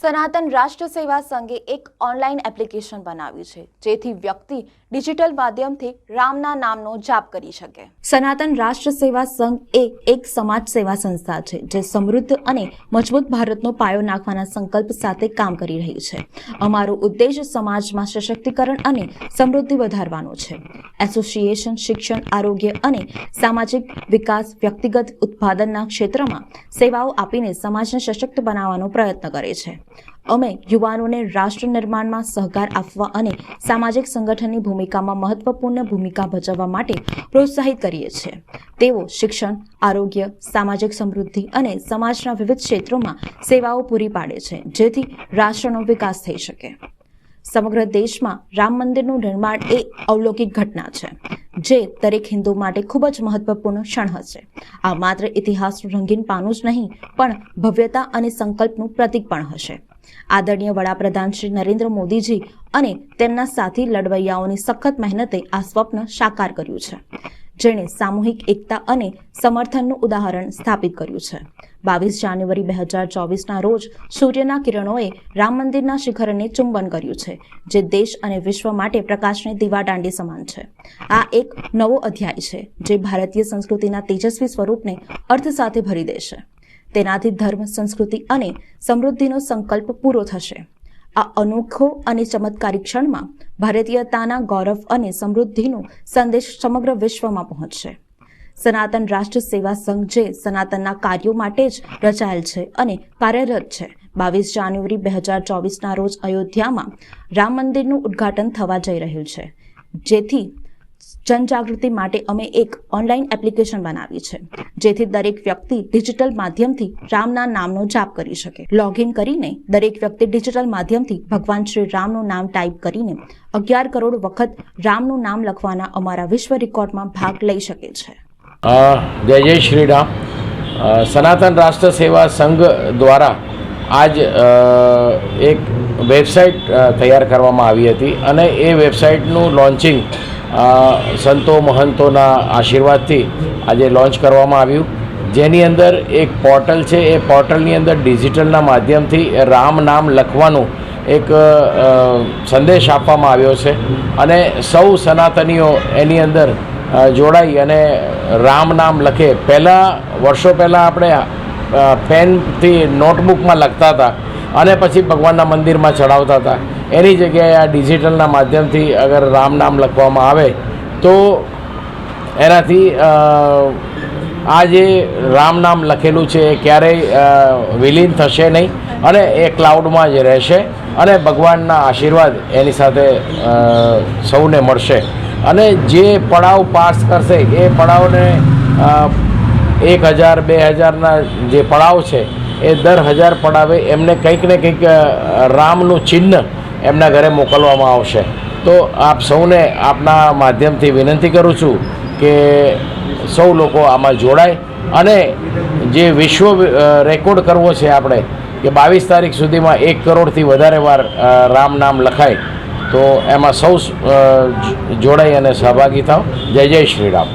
સનાતન રાષ્ટ્ર સેવા સંઘે એક ઓનલાઈન એપ્લિકેશન બનાવ્યું છે જેથી વ્યક્તિ ડિજિટલ માધ્યમથી રામના નામનો જાપ કરી શકે। સનાતન રાષ્ટ્ર સેવા સંઘ એક સમાજ સેવા સંસ્થા છે જે સમૃદ્ધ અને મજબૂત ભારતનો પાયો નાખવાના સંકલ્પ સાથે કામ કરી રહી છે। અમારો ઉદ્દેશ સમાજમાં સશક્તિકરણ અને સમૃદ્ધિ વધારવાનો છે। એસોસિએશન શિક્ષણ, આરોગ્ય અને સામાજિક વિકાસ, વ્યક્તિગત ઉત્પાદનના ક્ષેત્રમાં સેવાઓ આપીને સમાજને સશક્ત બનાવવાનો પ્રયત્ન કરે છે। અમે યુવાનોને રાષ્ટ્ર નિર્માણમાં સહકાર આપવા અને સામાજિક સંગઠનની ભૂમિકામાં મહત્વપૂર્ણ ભૂમિકા ભજવવા માટે પ્રોત્સાહિત કરીએ છીએ। તેઓ શિક્ષણ, આરોગ્ય, સામાજિક સમૃદ્ધિ અને સમાજના વિવિધ ક્ષેત્રોમાં સેવાઓ પૂરી પાડે છે જેથી રાષ્ટ્રનો વિકાસ થઈ શકે। સમગ્ર દેશમાં રામ મંદિરનું નિર્માણ એ અલૌકિક ઘટના છે જે દરેક હિન્દુ માટે ખૂબ જ મહત્વપૂર્ણ ક્ષણ હશે। આ માત્ર ઇતિહાસનું રંગીન પાનું જ નહીં પણ ભવ્યતા અને સંકલ્પનું પ્રતીક પણ હશે। આદરણીય વડાપ્રધાન શ્રી નરેન્દ્ર મોદીજી અને તેમના સાથી લડવૈયાઓની સખત મહેનતે આ સ્વપ્ન સાકાર કર્યું છે, જેણે સામૂહિક એકતા અને સમર્થનનું ઉદાહરણ સ્થાપિત કર્યું છે। 22 જાન્યુઆરી 2024ના રોજ સૂર્યના કિરણોએ રામ મંદિરના શિખરને ચુંબન કર્યું છે જે દેશ અને વિશ્વ માટે પ્રકાશની દીવાદાંડી સમાન છે। આ એક નવો અધ્યાય છે જે ભારતીય સંસ્કૃતિના તેજસ્વી સ્વરૂપને અર્થ સાથે ભરી દેશે। તેનાથી ધર્મ, સંસ્કૃતિ અને સમૃદ્ધિનો સંકલ્પ પૂરો થશે। આ અનોખો અને ચમત્કારી ક્ષણમાં ભારતીયતાના ગૌરવ અને સમૃદ્ધિનો સંદેશ સમગ્ર વિશ્વમાં પહોંચશે। સનાતન રાષ્ટ્ર સેવા સંઘ જે સનાતનના કાર્યો માટે જ રચાયેલ છે અને કાર્યરત છે, 22 જાન્યુઆરી 2024ના રોજ અયોધ્યામાં રામ મંદિરનું ઉદ્ઘાટન થવા જઈ રહ્યું છે, જેથી જનજાગૃતિ માટે અમે એક ઓનલાઈન એપ્લિકેશન બનાવી છે જેથી દરેક વ્યક્તિ ડિજિટલ માધ્યમથી રામના નામનો જાપ કરી શકે। લોગિન કરીને દરેક વ્યક્તિ ડિજિટલ માધ્યમથી ભગવાન શ્રી રામનું નામ ટાઈપ કરીને 11 કરોડ વખત રામનું નામ લખવાના અમારા વિશ્વ રેકોર્ડમાં ભાગ લઈ શકે છે। જય શ્રી રામ। સનાતન રાષ્ટ્ર સેવા સંઘ દ્વારા આજ એક વેબસાઇટ તૈયાર કરવામાં આવી હતી અને એ વેબસાઇટનું લોન્ચિંગ સંતો મહંતોના આશીર્વાદથી આજે લોન્ચ કરવામાં આવ્યું, જેની અંદર એક પોર્ટલ છે। એ પોર્ટલની અંદર ડિજિટલના માધ્યમથી રામ નામ લખવાનું એક સંદેશ આપવામાં આવ્યો છે અને સૌ સનાતનીઓ એની અંદર જોડાઈ અને રામ નામ લખે। વર્ષો પહેલાં આપણે પેનથી નોટબુકમાં લખતા હતા અને પછી ભગવાનના મંદિરમાં ચડાવતા હતા, એની જગ્યાએ આ ડિજિટલના માધ્યમથી અગર રામ નામ લખવામાં આવે તો એનાથી આ જે રામ નામ લખેલું છે એ ક્યારેય વિલીન થશે નહીં અને એ ક્લાઉડમાં જ રહેશે અને ભગવાનના આશીર્વાદ એની સાથે સૌને મળશે। અને જે પડાવ પાસ કરશે એ પડાવને 1000 2000ના જે પડાવ છે એ દર 1000 પડાવે એમને કંઈક ને કંઈક રામનું ચિહ્ન એમના ઘરે મોકલવામાં આવશે। તો આપ સૌને આપના માધ્યમથી વિનંતી કરું છું કે સૌ લોકો આમાં જોડાય અને જે વિશ્વ રેકોર્ડ કરવો છે આપણે કે 22 તારીખ સુધીમાં 1 કરોડથી વધારે વાર રામ નામ લખાય, તો એમાં સૌ જોડાઈ અને સહભાગી થાવ। જય શ્રી રામ।